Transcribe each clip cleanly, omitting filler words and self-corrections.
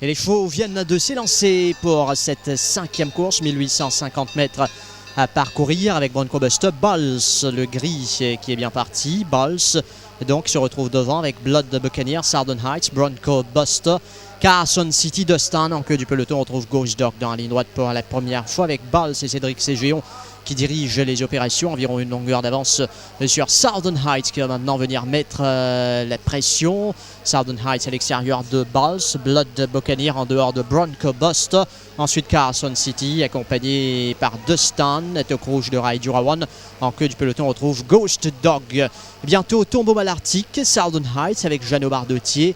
Et les chevaux viennent de s'élancer pour cette 5e course, 1850 mètres à parcourir avec Bronco Buster. Balls, le gris qui est bien parti. Balls donc se retrouve devant avec Blood Buccaneer, Southern Heights, Bronco Buster, Carson City, Dustin. En queue du peloton, on retrouve Ghost Dog dans la ligne droite pour la première fois avec Balls et Cédric Ségéon qui dirige les opérations, environ une longueur d'avance sur Southern Heights qui va maintenant venir mettre la pression. Southern Heights à l'extérieur de Balls, Blood Buccaneer en dehors de Bronco Buster. Ensuite Carson City accompagné par Dustin, tête rouge de Rai Jurawan. En queue du peloton on retrouve Ghost Dog. Bientôt Tombeau Malartic, Southern Heights avec Jeannot Bardetier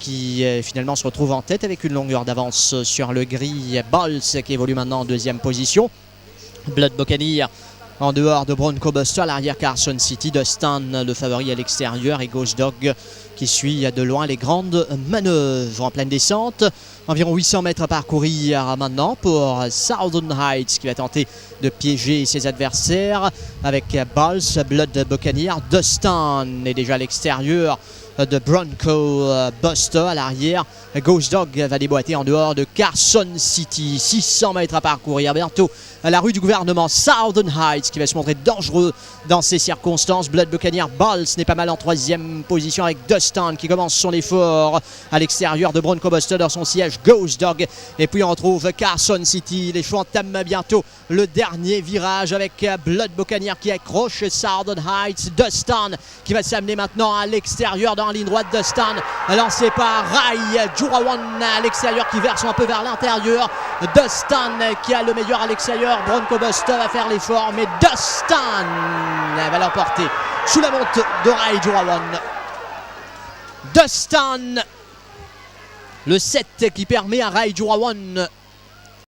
qui finalement se retrouve en tête avec une longueur d'avance sur le gris. Balls qui évolue maintenant en 2e position. Blood Buccaneer en dehors de Bronco Buster, à l'arrière Carson City, Dustin le favori à l'extérieur et Ghost Dog qui suit de loin les grandes manœuvres en pleine descente. Environ 800 mètres à parcourir maintenant pour Southern Heights qui va tenter de piéger ses adversaires avec Balls, Blood Buccaneer. Dustin est déjà à l'extérieur de Bronco Buster à l'arrière. Ghost Dog va déboîter en dehors de Carson City. 600 mètres à parcourir bientôt à la rue du gouvernement. Southern Heights qui va se montrer dangereux dans ces circonstances. Blood Buccaneer, Balls n'est pas mal en 3e position avec Dustin qui commence son effort à l'extérieur de Bronco Buster dans son siège. Ghost Dog et puis on retrouve Carson City. Les chevaux entament bientôt le dernier virage avec Blood Buccaneer qui accroche Southern Heights. Dustin qui va s'amener maintenant à l'extérieur dans la ligne droite. Dustin lancé par Rai Jurawan à l'extérieur qui verse un peu vers l'intérieur. Dustin qui a le meilleur à l'extérieur. Bronco Buster va faire l'effort mais Dustin va l'emporter sous la monte de Rai Jurawan. Dustin, le 7 qui permet à Rai Jurawan